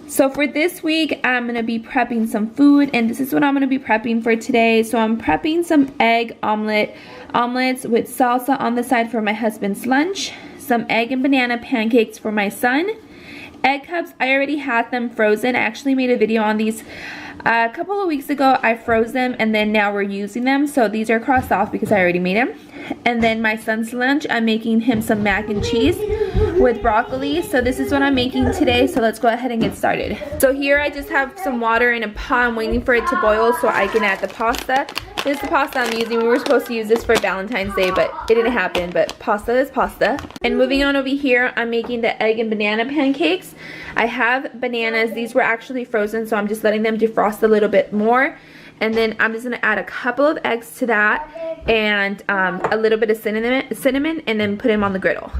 So for this week, I'm going to be prepping some food, and this is what I'm going to be prepping for today. So I'm prepping some egg omelets with salsa on the side for my husband's lunch, some egg and banana pancakes for my son, egg cups. I already had them frozen. I actually made a video on these a couple of weeks ago. I froze them and then now we're using them, so these are crossed off because I already made them. And then my son's lunch, I'm making him some mac and cheese with broccoli. So this is what I'm making today, so let's go ahead and get started. So here I just have some water in a pot. I'm waiting for it to boil so I can add the pasta. This is the pasta I'm using. We were supposed to use this for Valentine's Day, but it didn't happen. But pasta is pasta. And moving on over here, I'm making the egg and banana pancakes. I have bananas. These were actually frozen, so I'm just letting them defrost a little bit more. And then I'm just going to add a couple of eggs to that and a little bit of cinnamon and then put them on the griddle.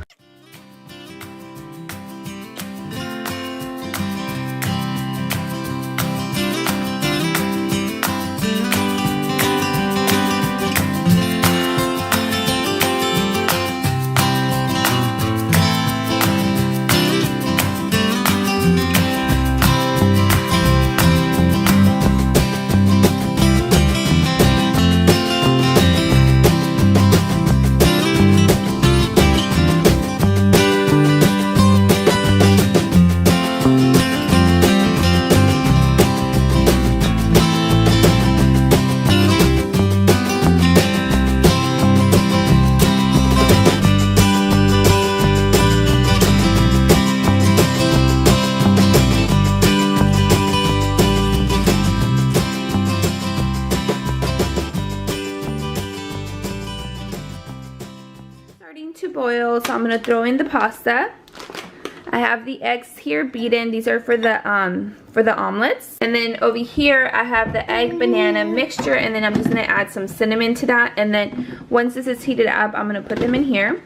To boil, so I'm going to throw in the pasta. I have the eggs here beaten. These are for the omelets. And then over here I have the egg banana mixture, and then I'm just going to add some cinnamon to that. And then once this is heated up, I'm going to put them in here.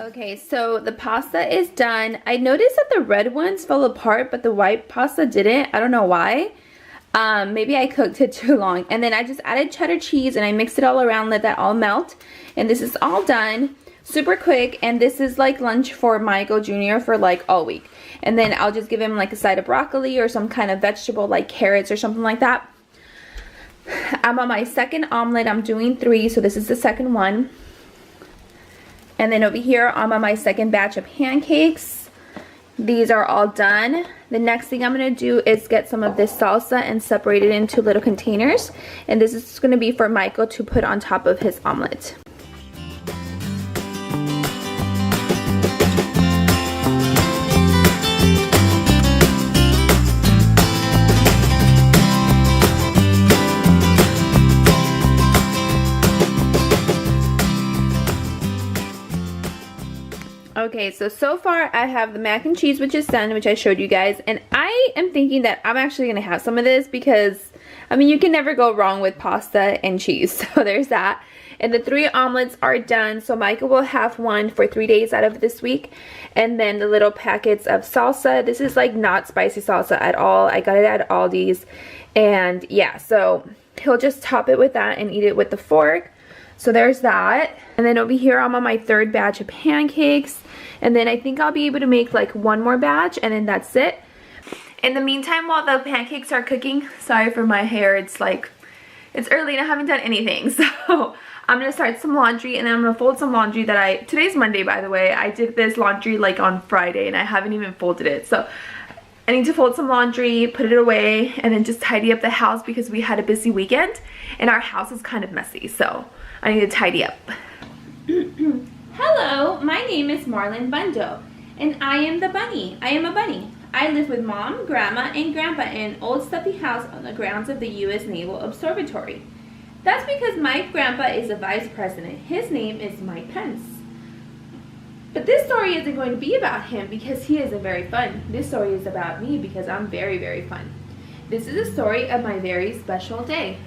Okay, so the pasta is done. I noticed that the red ones fell apart, but the white pasta didn't. I don't know why. Maybe I cooked it too long. And then I just added cheddar cheese and I mixed it all around, let that all melt. And this is all done. Super quick. And this is like lunch for Michael Jr. for like all week. And then I'll just give him like a side of broccoli or some kind of vegetable like carrots or something like that. I'm on my second omelet. I'm doing 3, so this is the second one. And then over here, I'm on my second batch of pancakes. These are all done. The next thing I'm going to do is get some of this salsa and separate it into little containers. And this is going to be for Michael to put on top of his omelet. Okay, so far I have the mac and cheese, which is done, which I showed you guys, and I am thinking that I'm actually going to have some of this because, I mean, you can never go wrong with pasta and cheese, so there's that. And the 3 omelets are done, so Micah will have one for 3 days out of this week. And then the little packets of salsa. This is like not spicy salsa at all. I got it at Aldi's. And yeah, so he'll just top it with that and eat it with the fork. So there's that. And then over here I'm on my 3rd batch of pancakes. And then I think I'll be able to make like 1 more batch and then that's it. In the meantime, while the pancakes are cooking, sorry for my hair, it's early and I haven't done anything. So I'm gonna start some laundry and then I'm gonna fold some laundry that today's Monday, by the way. I did this laundry like on Friday and I haven't even folded it. So I need to fold some laundry, put it away, and then just tidy up the house because we had a busy weekend and our house is kind of messy. So I need to tidy up. Hello, my name is Marlon Bundo and I am the bunny. I am a bunny. I live with Mom, Grandma, and Grandpa in an old stuffy house on the grounds of the U.S. Naval Observatory. That's because my grandpa is a vice president. His name is Mike Pence. But this story isn't going to be about him because he isn't very fun. This story is about me because I'm very, very fun. This is a story of my very special day.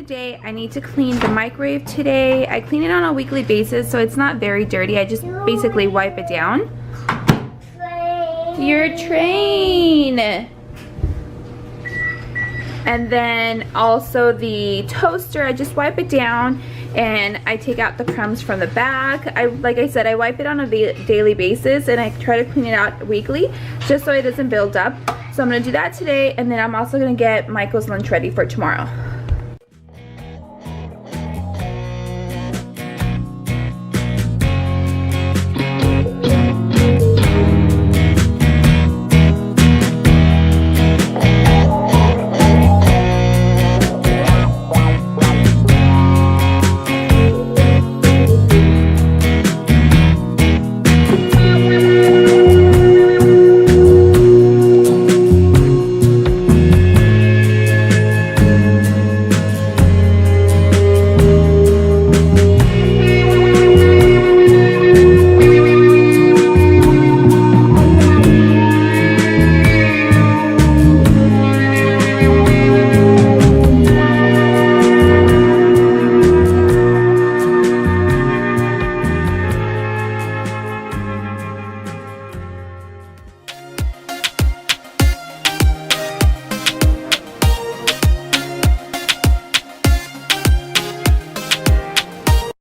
the day, I need to clean the microwave today. I clean it on a weekly basis, so it's not very dirty. I just basically wipe it down. Your train. And then also the toaster, I just wipe it down and I take out the crumbs from the back. Like I said, I wipe it on a daily basis and I try to clean it out weekly just so it doesn't build up. So I'm gonna do that today, and then I'm also gonna get Michael's lunch ready for tomorrow.